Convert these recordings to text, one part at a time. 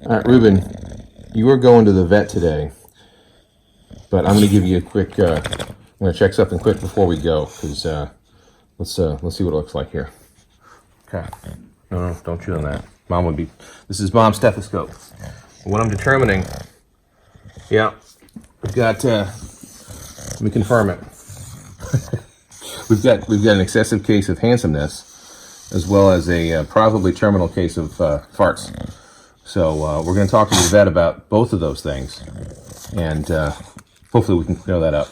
All right, Reuben, you are going to the vet today, but I'm going to give you a quick. I'm going to check something quick before we go, because let's see what it looks like here. Okay. No, don't chew on that. Mom would be. This is Mom's stethoscope. What I'm determining. Yeah, we've got. Let me confirm it. we've got an excessive case of handsomeness, as well as a probably terminal case of farts. So we're going to talk to the vet about both of those things, and hopefully we can clear that up.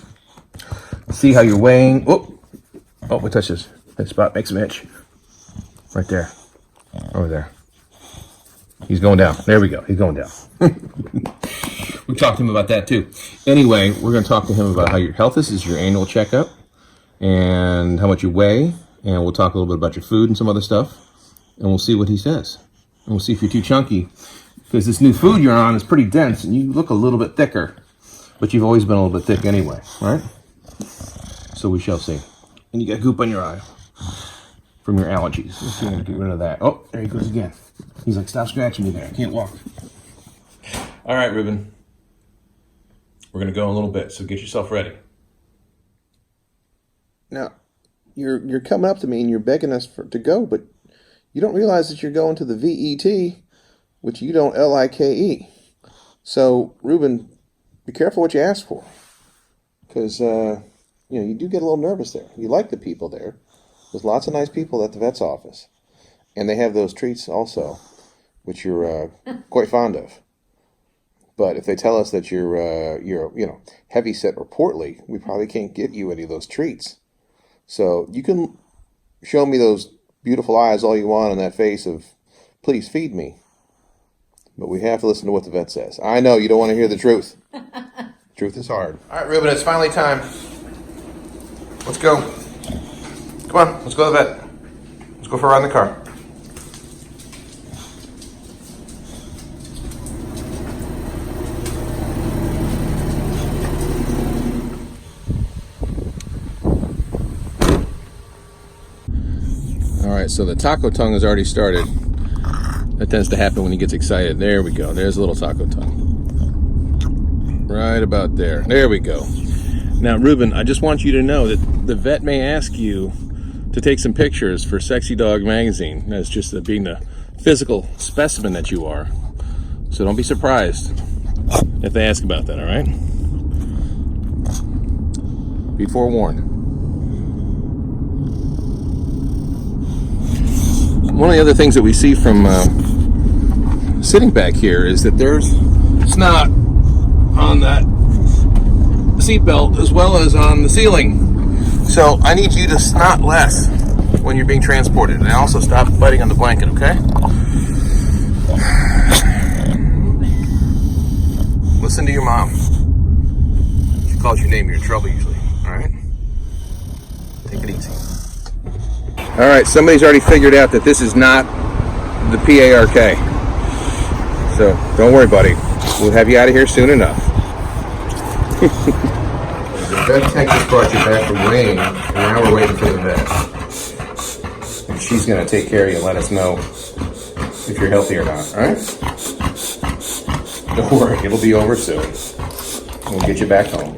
See how you're weighing. Oh, we touched this. That spot makes him itch. Right there. Over there. He's going down. There we go. He's going down. We talked to him about that too. Anyway, we're going to talk to him about how your health is. This is your annual checkup, and how much you weigh, and we'll talk a little bit about your food and some other stuff, and we'll see what he says. And we'll see if you're too chunky, because this new food you're on is pretty dense, and you look a little bit thicker, but you've always been a little bit thick anyway, right? So we shall see. And you got goop on your eye from your allergies. Let's see if we can get rid of that. Oh, there he goes again. He's like, stop scratching me there. I can't walk. All right, Reuben. We're going to go in a little bit, so get yourself ready. Now, you're coming up to me and you're begging us to go, but you don't realize that you're going to the VET, which you don't LIKE. So, Reuben, be careful what you ask for, because you do get a little nervous there. You like the people there. There's lots of nice people at the vet's office, and they have those treats also, which you're quite fond of. But if they tell us that you're heavy set or portly, we probably can't get you any of those treats. So you can show me those beautiful eyes all you want and that face of, please feed me. But we have to listen to what the vet says. I know you don't want to hear the truth. Truth is hard. All right, Reuben, it's finally time. Let's go. Come on, let's go to the vet. Let's go for a ride in the car. All right, so the taco tongue has already started. That tends to happen when he gets excited. There we go. There's a little taco tongue. Right about there. There we go. Now, Reuben, I just want you to know that the vet may ask you to take some pictures for Sexy Dog magazine. That's just being the physical specimen that you are. So don't be surprised if they ask about that, all right? Be forewarned. One of the other things that we see from sitting back here is that there's snot on that seatbelt as well as on the ceiling. So I need you to snot less when you're being transported, and also stop biting on the blanket, okay? Listen to your mom. If she calls your name, you're in trouble usually, all right? Take it easy. All right, somebody's already figured out that this is not the PARK. So don't worry, buddy. We'll have you out of here soon enough. The vet tech just brought you back from weighing, and now we're waiting for the vet. And she's going to take care of you and let us know if you're healthy or not, all right? Don't worry, it'll be over soon. We'll get you back home.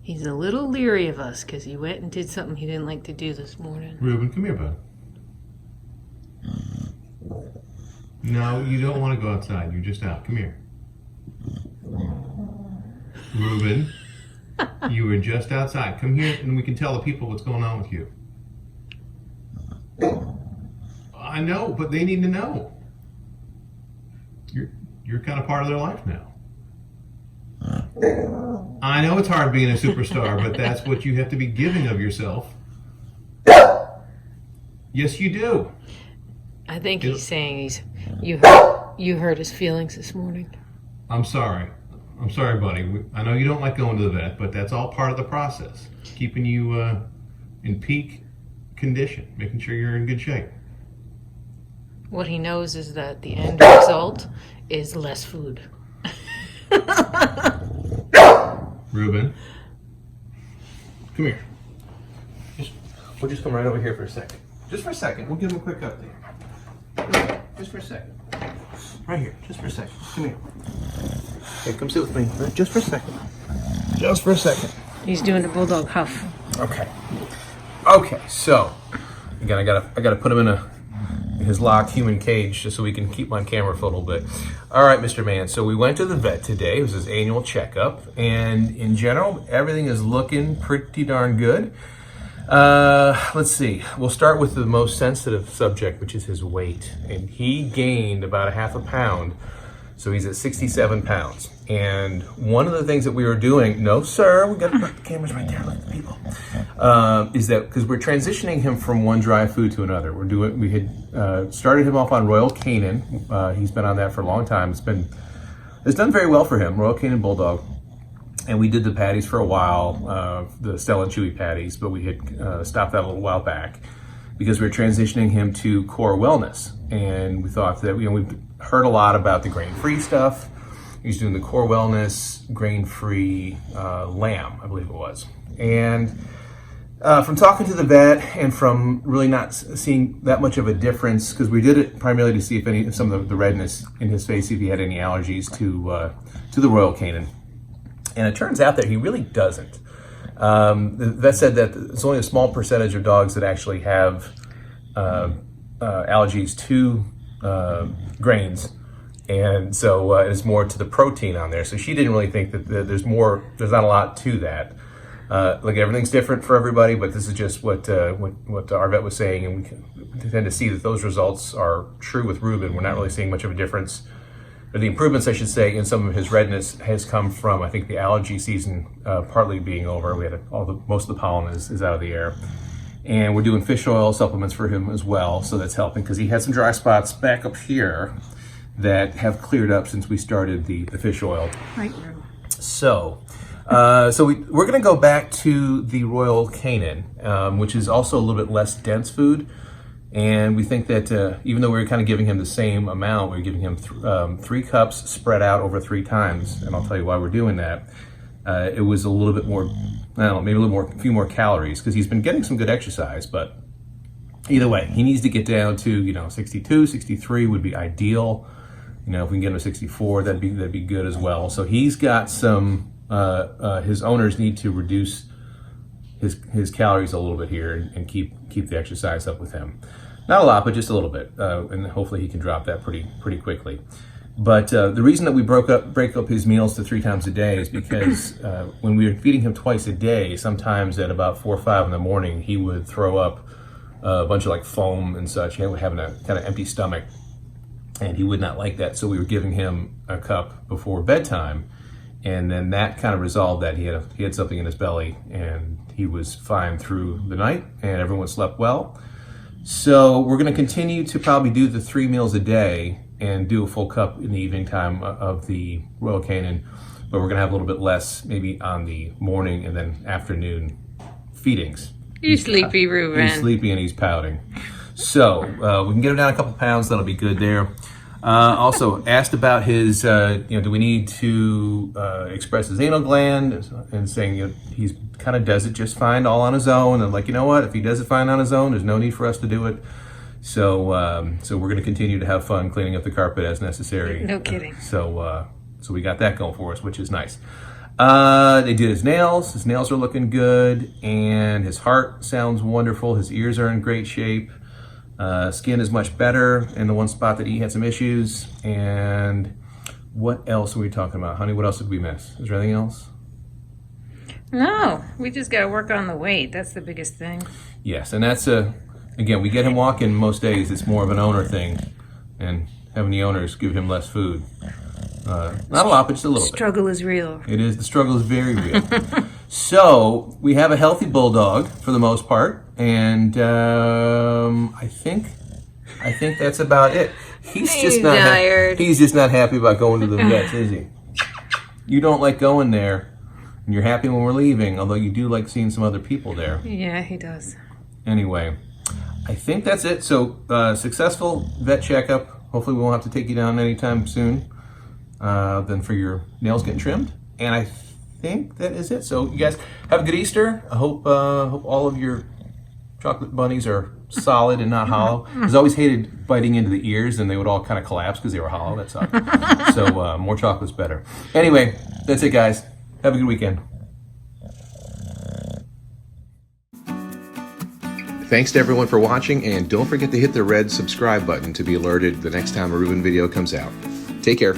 He's a little leery of us because he went and did something he didn't like to do this morning. Reuben, come here, bud. No, you don't want to go outside. You're just out. Come here. Reuben, you were just outside. Come here and we can tell the people what's going on with you. I know, but they need to know. You're kind of part of their life now. I know it's hard being a superstar, but that's what you have to be giving of yourself. Yes, you do. I think he's saying you hurt his feelings this morning. I'm sorry. I'm sorry, buddy. I know you don't like going to the vet, but that's all part of the process. Keeping you in peak condition, making sure you're in good shape. What he knows is that the end result is less food. Reuben, come here. we'll just come right over here for a second. Just for a second. We'll give him a quick update. Just for a second. Right here. Just for a second. Come here. Okay, come sit with me. Just for a second. Just for a second. He's doing the bulldog huff. Okay. Okay, so again, I gotta put him in his locked human cage just so we can keep him on camera for a little bit. All right, Mr. Man. So we went to the vet today. It was his annual checkup, and in general, everything is looking pretty darn good. Let's see. We'll start with the most sensitive subject, which is his weight, and he gained about a half a pound. So he's at 67 pounds. And one of the things that we were doing, no sir, we got to put the cameras right there, look at the people, is that because we're transitioning him from one dry food to another. We had started him off on Royal Canin. He's been on that for a long time. It's done very well for him, Royal Canin Bulldog. And we did the patties for a while, the Stella and Chewy patties, but we had stopped that a little while back because we were transitioning him to Core Wellness. And we thought that, we've heard a lot about the grain-free stuff. He's doing the Core Wellness grain-free lamb, I believe it was. And from talking to the vet and from really not seeing that much of a difference, because we did it primarily to see if some of the redness in his face, if he had any allergies to the Royal Canin. And it turns out that he really doesn't. The vet said that it's only a small percentage of dogs that actually have allergies to grains. And so it's more to the protein on there. So she didn't really think that there's not a lot to that. Like everything's different for everybody, but this is just what our vet was saying. And we tend to see that those results are true with Reuben. We're not really seeing much of a difference. Or the improvements, I should say, in some of his redness has come from, I think, the allergy season partly being over. We had most of the pollen is out of the air. And we're doing fish oil supplements for him as well. So that's helping because he had some dry spots back up here that have cleared up since we started the fish oil. Right. So we're going to go back to the Royal Canin, which is also a little bit less dense food. And we think that even though we were kind of giving him the same amount, we were giving him 3 cups spread out over 3 times. And I'll tell you why we're doing that. It was a little bit more, I don't know, maybe a few more calories because he's been getting some good exercise. But either way, he needs to get down to, 62, 63 would be ideal. If we can get him to 64, that'd be good as well. So he's got some, his owners need to reduce his calories a little bit here and keep the exercise up with him. Not a lot, but just a little bit, and hopefully he can drop that pretty quickly. But the reason that we break up his meals to 3 times a day is because when we were feeding him twice a day, sometimes at about 4 or 5 in the morning, he would throw up a bunch of foam and such. He would have a kind of empty stomach, and he would not like that. So we were giving him a cup before bedtime, and then that kind of resolved that. He had something in his belly, and he was fine through the night, and everyone slept well. So we're going to continue to probably do the 3 meals a day and do a full cup in the evening time of the Royal Canin, but we're going to have a little bit less maybe on the morning and then afternoon feedings. He's sleepy, Reuben. He's sleepy and he's pouting. So we can get him down a couple pounds. That'll be good there. Also asked about his, do we need to express his anal gland, and saying he's kind of does it just fine all on his own. And you know what? If he does it fine on his own, there's no need for us to do it. So we're going to continue to have fun cleaning up the carpet as necessary. No kidding. So we got that going for us, which is nice. They did his nails. His nails are looking good, and his heart sounds wonderful. His ears are in great shape. Skin is much better in the one spot that he had some issues. And what else are we talking about? Honey, what else did we miss? Is there anything else? No, we just got to work on the weight. That's the biggest thing. Yes, and that's again, we get him walking most days. It's more of an owner thing, and having the owners give him less food. Not a lot, but just a little bit. Struggle is real. It is. The struggle is very real. So we have a healthy bulldog for the most part, and I think that's about it. He's just not tired. He's just not happy about going to the vets, is he? You don't like going there, and you're happy when we're leaving, although you do like seeing some other people there. Yeah, he does. Anyway, I think that's it. So successful vet checkup. Hopefully we won't have to take you down anytime soon. Then for your nails getting trimmed, and I think that is it. So you guys have a good Easter. I hope all of your Chocolate bunnies are solid and not hollow. I always hated biting into the ears, and they would all kind of collapse because they were hollow. That sucked. So more chocolate's better. Anyway, that's it, guys. Have a good weekend. Thanks to everyone for watching, and don't forget to hit the red subscribe button to be alerted the next time a Reuben video comes out. Take care.